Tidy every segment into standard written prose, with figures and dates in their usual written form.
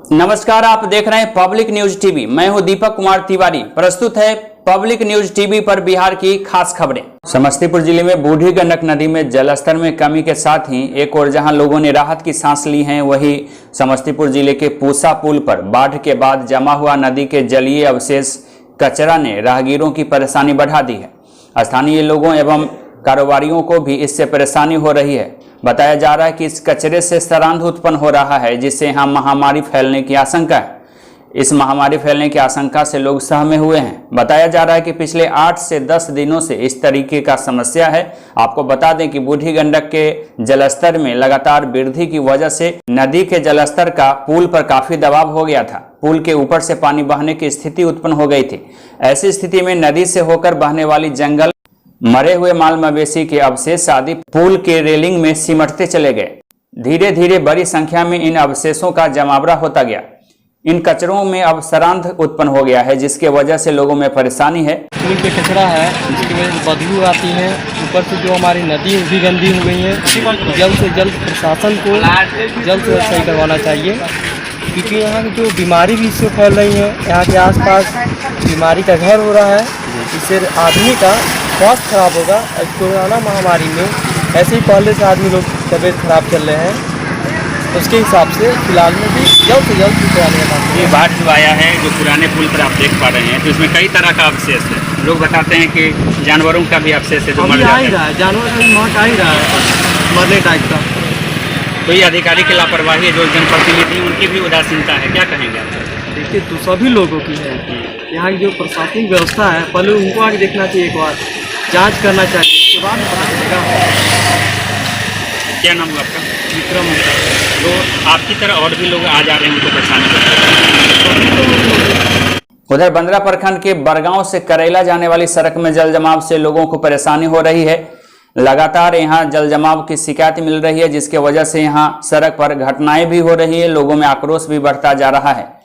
नमस्कार, आप देख रहे हैं पब्लिक न्यूज टीवी। मैं हूं दीपक कुमार तिवारी। प्रस्तुत है पब्लिक न्यूज टीवी पर बिहार की खास खबरें। समस्तीपुर जिले में बूढ़ी गंडक नदी में जलस्तर में कमी के साथ ही एक और जहां लोगों ने राहत की सांस ली है, वहीं समस्तीपुर जिले के पूसा पुल पर बाढ़ के बाद जमा हुआ नदी के जलीय अवशेष कचरा ने राहगीरों की परेशानी बढ़ा दी है। स्थानीय लोगों एवं कारोबारियों को भी इससे परेशानी हो रही है। बताया जा रहा है कि इस कचरे से सरांध उत्पन्न हो रहा है, जिससे यहाँ महामारी फैलने की आशंका है। इस महामारी फैलने की आशंका से लोग सहमे हुए हैं। बताया जा रहा है कि पिछले 8 से 10 दिनों से इस तरीके का समस्या है। आपको बता दें कि बूढ़ी गंडक के जलस्तर में लगातार वृद्धि की वजह से नदी के जलस्तर का पुल पर काफी दबाव हो गया था। पुल के ऊपर से पानी बहने की स्थिति उत्पन्न हो गई थी। ऐसी स्थिति में नदी से होकर बहने वाली जंगल, मरे हुए माल मवेशी के अवशेष आदि पुल के रेलिंग में सिमटते चले गए। धीरे धीरे बड़ी संख्या में इन अवशेषों का जमावड़ा होता गया। इन कचरों में अब सरांध उत्पन्न हो गया है, जिसके वजह से लोगों में परेशानी है। पुल पे कचरा है, जिसकी वजह से बदबू आती है। ऊपर से जो हमारी नदी भी गंदी हो गई है, जल्द से जल्द प्रशासन को जल्द से जल्द सही करवाना चाहिए, क्योंकि यहाँ की जो बीमारी भी इससे फैल रही है। यहाँ के आसपास बीमारी का घर हो रहा है, इससे आदमी का स्वास्थ्य खराब होगा। कोरोना महामारी में ऐसे ही पहले से आदमी लोग तबीयत खराब चल रहे हैं, तो उसके हिसाब से फिलहाल में भी जल्द से जल्द कराने का। ये बाढ़ जो आया है, जो पुराने पुल पर आप देख पा रहे हैं, तो इसमें कई तरह का अवशेष है। लोग बताते हैं कि जानवरों का भी अवशेष है जो मर जाता है। जानवर का भी मौत आ ही रहा है, मरने टाइप का। कोई अधिकारी की लापरवाही, जो जनप्रतिनिधि उनकी भी उदासीनता है, क्या कहेंगे आप? देखिए, तो सभी लोगों की है। यहाँ की जो प्रशासनिक व्यवस्था है, पहले उनको आगे देखना चाहिए, एक बार जांच करना चाहिए, उसके बाद पता चलेगा। क्या नाम हुआ आपका? विक्रम। तो आपकी तरह और भी लोग आ जा रहे हैं, उनको परेशानी। उधर बंदरा प्रखंड के बरगांव से करेला जाने वाली सड़क में जल जमाव से लोगों को परेशानी हो रही है। लगातार यहां जल जमाव की शिकायत मिल रही है, जिसके वजह से यहां सड़क पर घटनाएं भी हो रही है। लोगों में आक्रोश भी बढ़ता जा रहा है।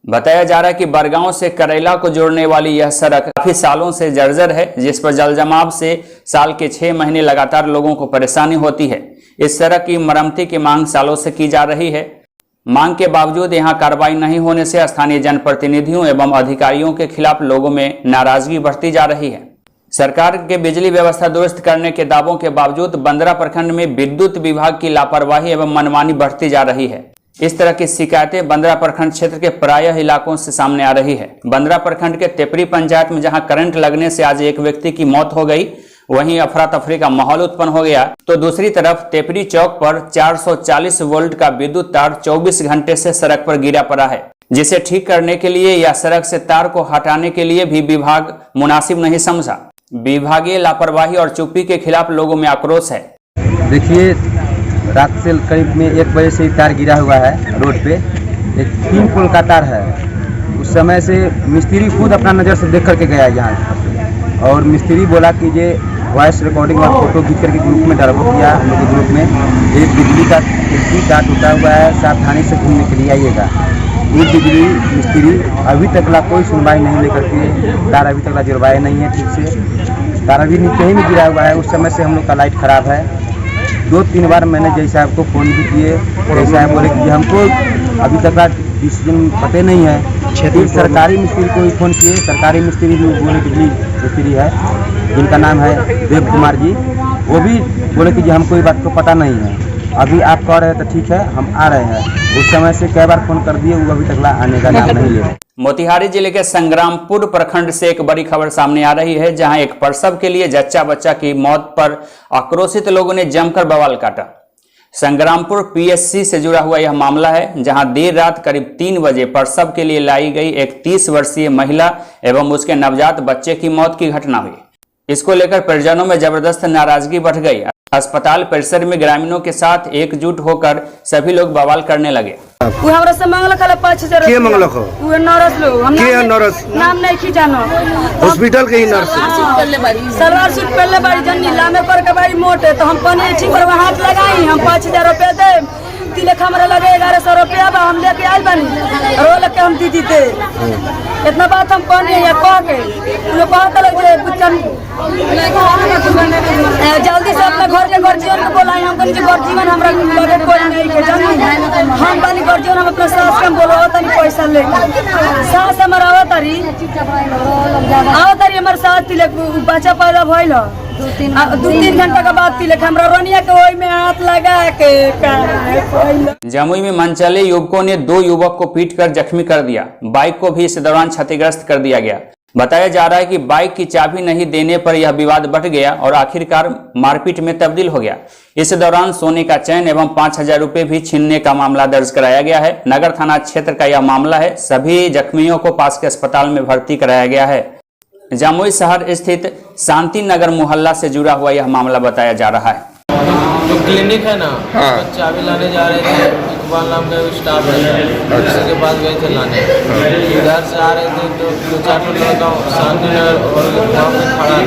बताया जा रहा है कि बरगांव से करेला को जोड़ने वाली यह सड़क काफी सालों से जर्जर है, जिस पर जल जमाव से साल के 6 महीने लगातार लोगों को परेशानी होती है। इस सड़क की मरम्मती की मांग सालों से की जा रही है। मांग के बावजूद यहां कार्रवाई नहीं होने से स्थानीय जनप्रतिनिधियों एवं अधिकारियों के खिलाफ लोगों में नाराजगी बढ़ती जा रही है। सरकार के बिजली व्यवस्था दुरुस्त करने के दावों के बावजूद बंदरा प्रखंड में विद्युत विभाग की लापरवाही एवं मनमानी बढ़ती जा रही है। इस तरह की शिकायतें बंदरा प्रखंड क्षेत्र के प्रायः इलाकों से सामने आ रही है। बंदरा प्रखंड के तेपरी पंचायत में जहां करंट लगने से आज एक व्यक्ति की मौत हो गई, वहीं अफरा तफरी का माहौल उत्पन्न हो गया, तो दूसरी तरफ तेपरी चौक पर 440 वोल्ट का विद्युत तार 24 घंटे से सड़क पर गिरा पड़ा है, जिसे ठीक करने के लिए या सड़क से तार को हटाने के लिए भी विभाग मुनासिब नहीं समझा। विभागीय लापरवाही और चुप्पी के खिलाफ लोगों में आक्रोश है। देखिए, रात से करीब में 1 बजे से तार गिरा हुआ है रोड पे। एक 3 पोल का तार है। उस समय से मिस्त्री खुद अपना नज़र से देख करके गया यहाँ, और मिस्त्री बोला कि ये वॉइस रिकॉर्डिंग और फोटो खींच करके ग्रुप में डालबो किया। हम लोग के ग्रुप में एक बिजली का तार टूटा हुआ है, सावधानी से घूमने के लिए आइएगा। ये बिजली मिस्त्री अभी तक ला कोई सुनवाई नहीं लेकर के तार अभी तक ला जुड़वाए नहीं है ठीक से। तार अभी नीचे ही में गिरा हुआ है। उस समय से हम लोग का लाइट खराब है। 2-3 बार मैंने जय साहब को फ़ोन भी किए। जय साहब बोले कि हमको अभी तक का डिसीजन पता नहीं है। फिर सरकारी मिस्त्री को भी फ़ोन किए। सरकारी मिस्त्री जो बोले बिजली मिस्त्री है, जिनका नाम है देव कुमार जी, वो भी बोले कि हमको ये बात को पता नहीं है। अभी आप कह रहे हैं तो ठीक है, हम आ रहे हैं। उस समय से कई बार फ़ोन कर दिए, वो अभी तक आने का नाम नहीं ले रहे। मोतिहारी जिले के संग्रामपुर प्रखंड से एक बड़ी खबर सामने आ रही है, जहां एक प्रसव के लिए जच्चा बच्चा की मौत पर आक्रोशित लोगों ने जमकर बवाल काटा। संग्रामपुर पीएचसी से जुड़ा हुआ यह मामला है, जहां देर रात करीब 3 बजे प्रसव के लिए लाई गई एक 30 वर्षीय महिला एवं उसके नवजात बच्चे की मौत की घटना हुई। इसको लेकर परिजनों में जबरदस्त नाराजगी बढ़ गई। अस्पताल परिसर में ग्रामीणों के साथ एकजुट होकर सभी लोग बवाल करने लगे। वो हमरा से मांगल खला 5000 के मांगल खो वो नर्स लोग हम के नर्स नाम नहीं की जानो। हॉस्पिटल के ही नर्स सलवार सूट पहले बारी जन्नी लामे पर के बारी मोटे, तो हम कहने ठीक पर हाथ लगाई, हम 5000 रुपए दे तिलक हमारा लगे 1100 रुपया बा, हम लेके आए बनी रो लेके हम दीदी थे। इतना बात हम कहने या कह के लोग कहता लोग जल्दी से अपने घर के गर्जियन को बोलाए। हम कहनी गर्जियन हमरा लगे कोई नहीं के जानी हम बानी गर्जियन हम अपने सास के बोलो तनी पैसा लेके सास हमारा आवतारी हमारे सास तिलक बच्चा पैदा भइल 2-3 घंटा के बाद तिलक हमरा रोनिया के ओई में हाथ लगा के। जमुई में मनचले युवकों ने 2 युवक को पीटकर जख्मी कर दिया। बाइक को भी इस दौरान क्षतिग्रस्त कर दिया गया। बताया जा रहा है कि बाइक की चाबी नहीं देने पर यह विवाद बढ़ गया और आखिरकार मारपीट में तब्दील हो गया। इस दौरान सोने का चैन एवं 5000 रुपए भी छीनने का मामला दर्ज कराया गया है। नगर थाना क्षेत्र का यह मामला है। सभी जख्मियों को पास के अस्पताल में भर्ती कराया गया है। जमुई शहर स्थित शांति नगर मोहल्ला से जुड़ा हुआ यह मामला बताया जा रहा है। जो क्लिनिक है ना, चाबी लाने जा रहे थे, इकबाल नाम का स्टाफ है, उसके पास गए थे लाने। इधर से आ रहे थे तो 2-4 लड़का शांति नगर और गाँव में खड़ा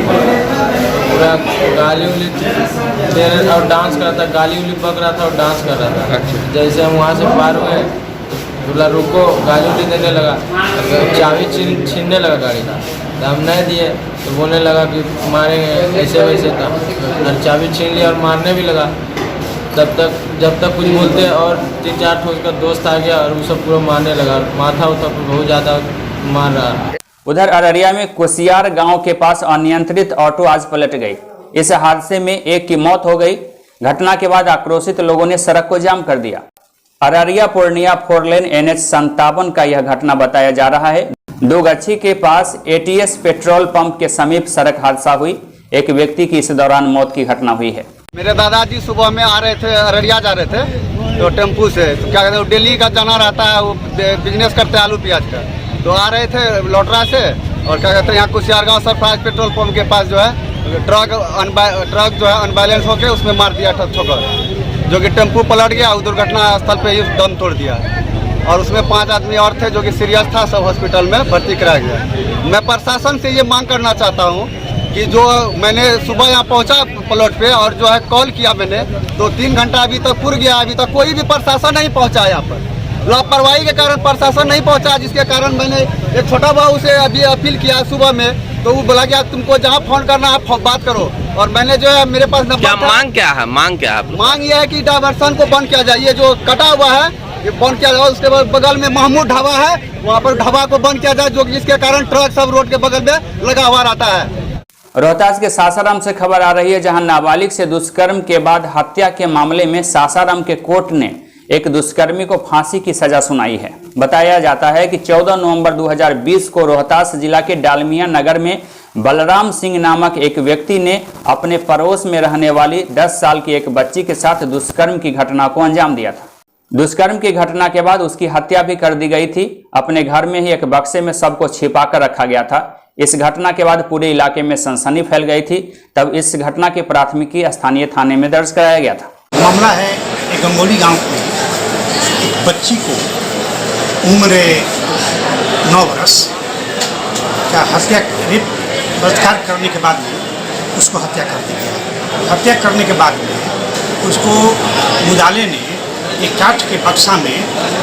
पूरा गाली उली दे रहे और डांस कर रहा था, गाली उली बक रहा था और डांस कर रहा था। जैसे हम वहाँ से पार हुए बोला रुको, गाली उली देने लगा, चाबी छीनने लगा गाड़ी का। तो हम नहीं दिए तो बोलने लगा कि मारे ऐसे वैसे था और चाबी छीन लिया और मारने भी लगा। जब तक कुछ बोलते और 3-4 ठोस का दोस्त आ गया और वो सब पूरा मारने लगा। माथा उठा बहुत ज़्यादा मार रहा। उधर अररिया में कुसियार गांव के पास अनियंत्रित ऑटो आज पलट गई। इस हादसे में एक की मौत हो गई। घटना के बाद आक्रोशित लोगों ने सड़क को जाम कर दिया। अररिया पूर्णिया 4 लेन NH 57 का यह घटना बताया जा रहा है। दोगच्छी के पास ATS पेट्रोल पंप के समीप सड़क हादसा हुई। एक व्यक्ति की इस दौरान मौत की घटना हुई है। मेरे दादाजी सुबह में आ रहे थे, अररिया जा रहे थे तो टेम्पू से, तो क्या कहते हैं डेली का जाना रहता है, वो बिजनेस करते हैं आलू प्याज का। तो आ रहे थे लोटरा से और क्या कहते हैं यहाँ कुसियार गाँव सरफराज पेट्रोल पंप के पास जो है ट्रक जो है अनबैलेंस होकर उसमें मार दिया ठोकर, जो कि टेम्पू पलट गया और दुर्घटना स्थल पे ही दम तोड़ दिया। और उसमें 5 आदमी और थे जो कि सीरियस था, सब हॉस्पिटल में भर्ती कराया गया। मैं प्रशासन से ये मांग करना चाहता हूँ कि जो मैंने सुबह यहाँ पहुँचा प्लॉट पे और जो है कॉल किया मैंने, तो 3 घंटा अभी तक पूर गया, अभी तक कोई भी प्रशासन नहीं पहुँचा यहाँ पर। लापरवाही के कारण प्रशासन नहीं पहुँचा, जिसके कारण मैंने एक छोटा भाऊ से अभी अपील किया सुबह में, तो वो बोला कि तुमको जहाँ फोन करना आप बात करो। और मैंने जो है मेरे पास नंबर मांग क्या है? मांग ये है कि डायवर्सन को बंद किया जाए। ये जो कटा हुआ है ये बंद किया जाए। उसके बगल में महमूद ढाबा है, वहाँ पर ढाबा को बंद किया जाए, जो जिसके कारण ट्रक सब रोड के बगल में लगा हुआ रहता है। रोहतास के सासाराम से खबर आ रही है, जहां नाबालिग से दुष्कर्म के बाद हत्या के मामले में सासाराम के कोर्ट ने एक दुष्कर्मी को फांसी की सजा सुनाई है। बताया जाता है कि 14 नवंबर 2020 को रोहतास जिला के डालमिया नगर में बलराम सिंह नामक एक व्यक्ति ने अपने पड़ोस में रहने वाली 10 साल की एक बच्ची के साथ दुष्कर्म की घटना को अंजाम दिया था। दुष्कर्म की घटना के बाद उसकी हत्या भी कर दी गई थी। अपने घर में ही एक बक्से में सबको छिपा कर रखा गया था। इस घटना के बाद पूरे इलाके में सनसनी फैल गई थी। तब इस घटना की प्राथमिकी स्थानीय थाने में दर्ज कराया गया था। मामला है एक गंगोली गांव में बच्ची को उम्र 9 वर्ष का हत्या रेप बलात्कार करने के बाद में उसको हत्या कर दी गया। हत्या करने के बाद में उसको मुदाले ने एक काठ के बक्सा में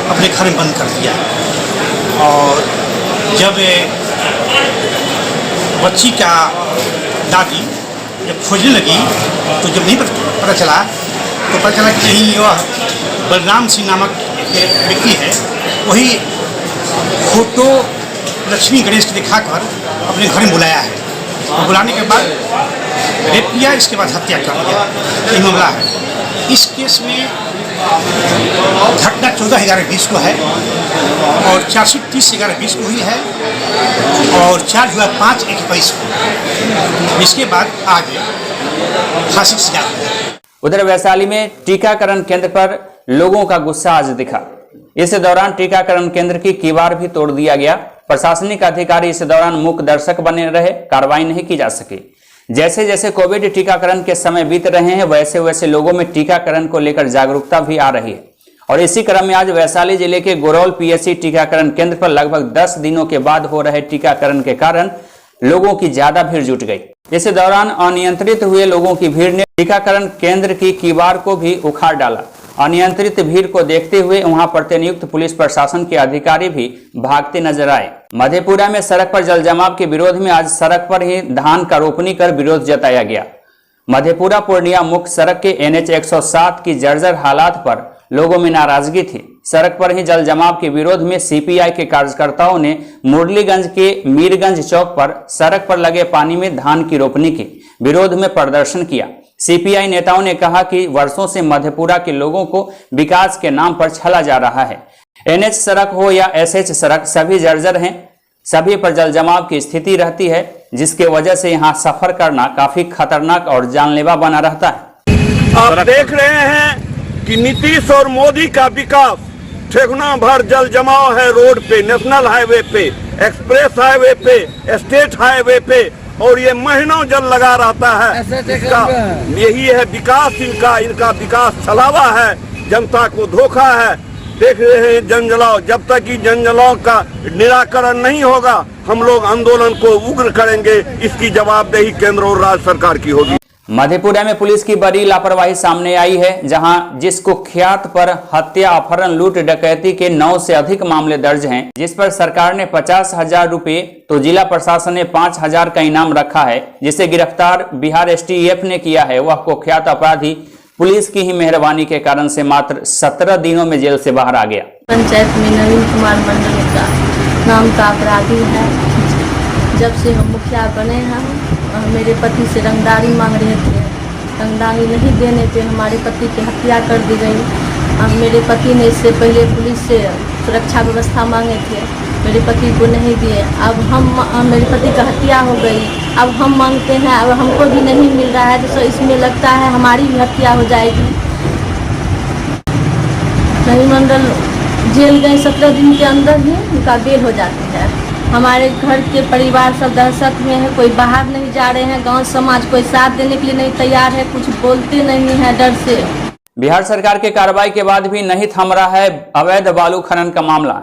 अपने घर में बंद कर दिया। और जब बच्ची का दादी जब खोजने लगी तो जब नहीं पता चला तो पता चला कि नहीं, वह बलराम सिंह नामक एक व्यक्ति है, वही फोटो लक्ष्मी गणेश को दिखाकर अपने घर में बुलाया है। और बुलाने के बाद रेप किया, इसके बाद हत्या कर दिया। ये मामला है। इस केस में घटना 14/11/20 को है और 430/11/20 को हुई है और 4/5/21 को। इसके बाद आगे फांसी की सजा हुई है। उधर वैशाली में टीकाकरण केंद्र पर लोगों का गुस्सा आज दिखा। इस दौरान टीकाकरण केंद्र की कीवार भी तोड़ दिया गया। प्रशासनिक अधिकारी इस दौरान मूक दर्शक बने रहे, कार्रवाई नहीं की जा सकी। जैसे जैसे कोविड टीकाकरण के समय बीत रहे हैं, वैसे वैसे लोगों में टीकाकरण को लेकर जागरूकता भी आ रही है। और इसी क्रम में आज वैशाली जिले के गोरौल PSC टीकाकरण केंद्र पर लगभग 10 दिनों के बाद हो रहे टीकाकरण के कारण लोगों की ज्यादा भीड़ जुट गई। इस दौरान अनियंत्रित हुए लोगों की भीड़ ने टीकाकरण केंद्र की कीवार को भी उखाड़ डाला। अनियंत्रित भीड़ को देखते हुए वहां प्रतिनियुक्त पुलिस प्रशासन के अधिकारी भी भागते नजर आए। मधेपुरा में सड़क पर जल जमाव के विरोध में आज सड़क पर ही धान का रोपनी कर विरोध जताया गया। मधेपुरा पूर्णिया मुख्य सड़क के NH 107 की जर्जर हालात पर लोगों में नाराजगी थी। सड़क पर ही जल जमाव के विरोध में CPI के कार्यकर्ताओं ने मुरलीगंज के मीरगंज चौक पर सड़क पर लगे पानी में धान की रोपनी की विरोध में प्रदर्शन किया। CPI नेताओं ने कहा कि वर्षों से मधेपुरा के लोगों को विकास के नाम पर छला जा रहा है। NH सड़क हो या SH सड़क सभी जर्जर हैं, सभी पर जल जमाव की स्थिति रहती है, जिसके वजह से यहाँ सफर करना काफी खतरनाक और जानलेवा बना रहता है। आप देख रहे हैं कि नीतीश और मोदी का विकास ठेकुना भर जल जमाव है रोड पे, नेशनल हाईवे पे, एक्सप्रेस हाईवे पे, स्टेट हाईवे पे, और ये महीनों जल लगा रहता है। इसका यही है विकास, इनका विकास छलावा है, जनता को धोखा है। देख रहे हैं जनजलाव, जब तक कि जनजलाव का निराकरण नहीं होगा हम लोग आंदोलन को उग्र करेंगे। इसकी जवाबदेही केंद्र और राज्य सरकार की होगी। मधेपुरा में पुलिस की बड़ी लापरवाही सामने आई है, जहां जिस कुख्यात पर हत्या, अपहरण, लूट, डकैती के 9 से अधिक मामले दर्ज हैं, जिस पर सरकार ने 50,000 रुपए तो जिला प्रशासन ने 5,000 का इनाम रखा है, जिसे गिरफ्तार बिहार STF ने किया है। वह कुख्यात अपराधी पुलिस की ही मेहरबानी के कारण से मात्र 17 दिनों में जेल से बाहर आ गया। पंचायत में नवीन कुमार मंडल का नाम का अपराधी है। जब से हम मुखिया बने हैं, मेरे पति से रंगदारी मांग रहे थे, रंगदारी नहीं देने पे हमारे पति की हत्या कर दी गई। मेरे पति ने इससे पहले पुलिस से सुरक्षा व्यवस्था मांगे थे, मेरे पति को नहीं दिए। अब मेरे पति का हत्या हो गई, अब हम मांगते हैं, अब हमको भी नहीं मिल रहा है, तो इसमें लगता है हमारी भी हत्या हो जाएगी। नवीन मंडल जेल गए, 17 दिन के अंदर ही उनका बेल हो जाती है। हमारे घर के परिवार सब दहशत में है, कोई बाहर नहीं जा रहे हैं, गांव समाज कोई साथ देने के लिए नहीं तैयार है, कुछ बोलते नहीं है डर से। बिहार सरकार के कार्रवाई के बाद भी नहीं थम रहा है अवैध बालू खनन का मामला।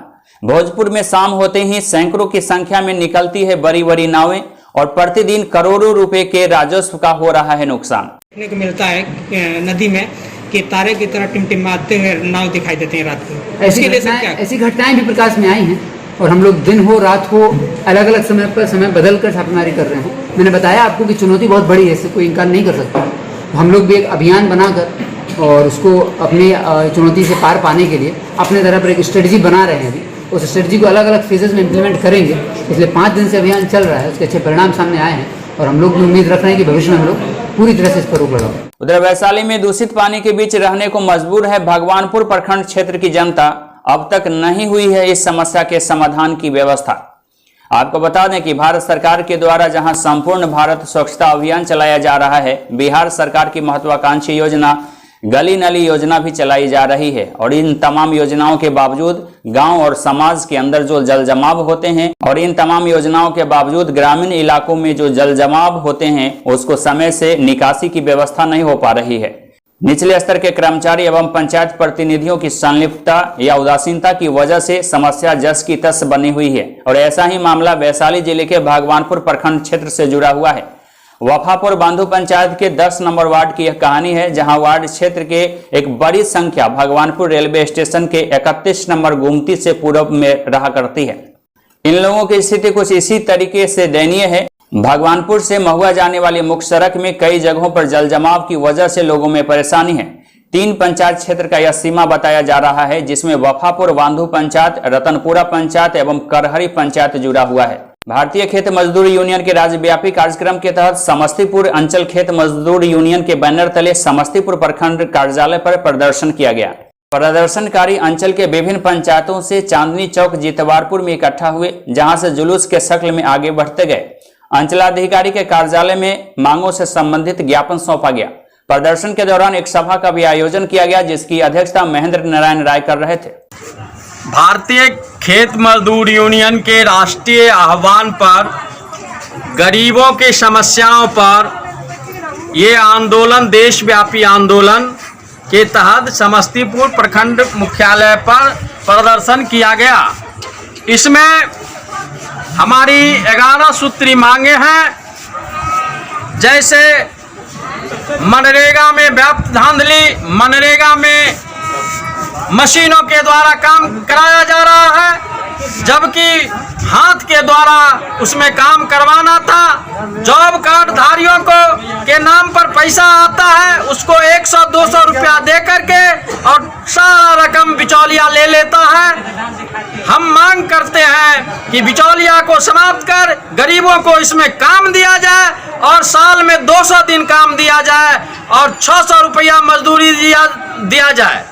भोजपुर में शाम होते ही सैकड़ों की संख्या में निकलती है बड़ी बड़ी नावें और प्रतिदिन करोड़ों रुपए के राजस्व का हो रहा है नुकसान। देखने को मिलता है नदी में कि तारे की तरह टिमटिमाते हुए नाव दिखाई देते हैं रात को। ऐसी घटनाएं भी प्रकाश में आई हैं और हम लोग दिन हो रात हो अलग अलग समय पर समय बदल कर छापेमारी कर रहे हैं। मैंने बताया आपको कि चुनौती बहुत बड़ी है, इससे कोई इनकार नहीं कर सकता। हम लोग भी एक अभियान बनाकर और उसको अपनी चुनौती से पार पाने के लिए अपने तरह पर एक स्ट्रेटजी बना रहे हैं। अभी उस स्ट्रेटजी को अलग अलग फेजेस में इम्प्लीमेंट करेंगे। इसलिए 5 दिन से अभियान चल रहा है, उसके अच्छे परिणाम सामने आए हैं और हम लोग भी उम्मीद रख रहे हैं कि भविष्य में हम लोग पूरी तरह से इस पर रोक लगाएंगे। उधर वैशाली में दूषित पानी के बीच रहने को मजबूर है भगवानपुर प्रखंड क्षेत्र की जनता। अब तक नहीं हुई है इस समस्या के समाधान की व्यवस्था। आपको बता दें कि भारत सरकार के द्वारा जहां संपूर्ण भारत स्वच्छता अभियान चलाया जा रहा है, बिहार सरकार की महत्वाकांक्षी योजना गली नली योजना भी चलाई जा रही है। और इन तमाम योजनाओं के बावजूद गांव और समाज के अंदर जो जल जमाव होते हैं और इन तमाम योजनाओं के बावजूद ग्रामीण इलाकों में जो जल जमाव होते हैं उसको समय से निकासी की व्यवस्था नहीं हो पा रही है। निचले स्तर के कर्मचारी एवं पंचायत प्रतिनिधियों की संलिप्तता या उदासीनता की वजह से समस्या जस की तस बनी हुई है। और ऐसा ही मामला वैशाली जिले के भगवानपुर प्रखंड क्षेत्र से जुड़ा हुआ है। वफापुर बांधु पंचायत के 10 नंबर वार्ड की यह कहानी है, जहां वार्ड क्षेत्र के एक बड़ी संख्या भगवानपुर रेलवे स्टेशन के 31 नंबर गुमती से पूर्व में रहा करती है। इन लोगों की स्थिति कुछ इसी तरीके से दयनीय है। भगवानपुर से महुआ जाने वाली मुख्य सड़क में कई जगहों पर जल जमाव की वजह से लोगों में परेशानी है। 3 पंचायत क्षेत्र का यह सीमा बताया जा रहा है, जिसमें वफापुर बांधु पंचायत, रतनपुरा पंचायत एवं करहरी पंचायत जुड़ा हुआ है। भारतीय खेत मजदूर यूनियन के राज्यव्यापी कार्यक्रम के तहत समस्तीपुर अंचल खेत मजदूर यूनियन के बैनर तले समस्तीपुर प्रखंड कार्यालय पर प्रदर्शन किया गया। प्रदर्शनकारी अंचल के विभिन्न पंचायतों से चांदनी चौक जितवारपुर में इकट्ठा हुए, जहां से जुलूस के शक्ल में आगे बढ़ते गए। अंचलाधिकारी के कार्यालय में मांगों से संबंधित ज्ञापन सौंपा गया। प्रदर्शन के दौरान एक सभा का भी आयोजन किया गया, जिसकी अध्यक्षता महेंद्र नारायण राय कर रहे थे। भारतीय खेत मजदूर यूनियन के राष्ट्रीय आह्वान पर गरीबों की समस्याओं पर ये आंदोलन देशव्यापी आंदोलन के तहत समस्तीपुर प्रखंड मुख्यालय पर प्रदर्शन किया गया। इसमें हमारी 11 सूत्री मांगे हैं, जैसे मनरेगा में व्याप्त धांधली, मनरेगा में मशीनों के द्वारा काम कराया जा रहा है, जबकि हाथ के द्वारा उसमें काम करवाना था। जॉब कार्ड धारियों को के नाम पर पैसा आता है, उसको 100-200 रुपया दे करके और सारा रकम बिचौलिया ले लेता है। हम मांग करते हैं कि बिचौलिया को समाप्त कर गरीबों को इसमें काम दिया जाए और साल में 200 दिन काम दिया जाए और 600 रुपया मजदूरी दिया जाए।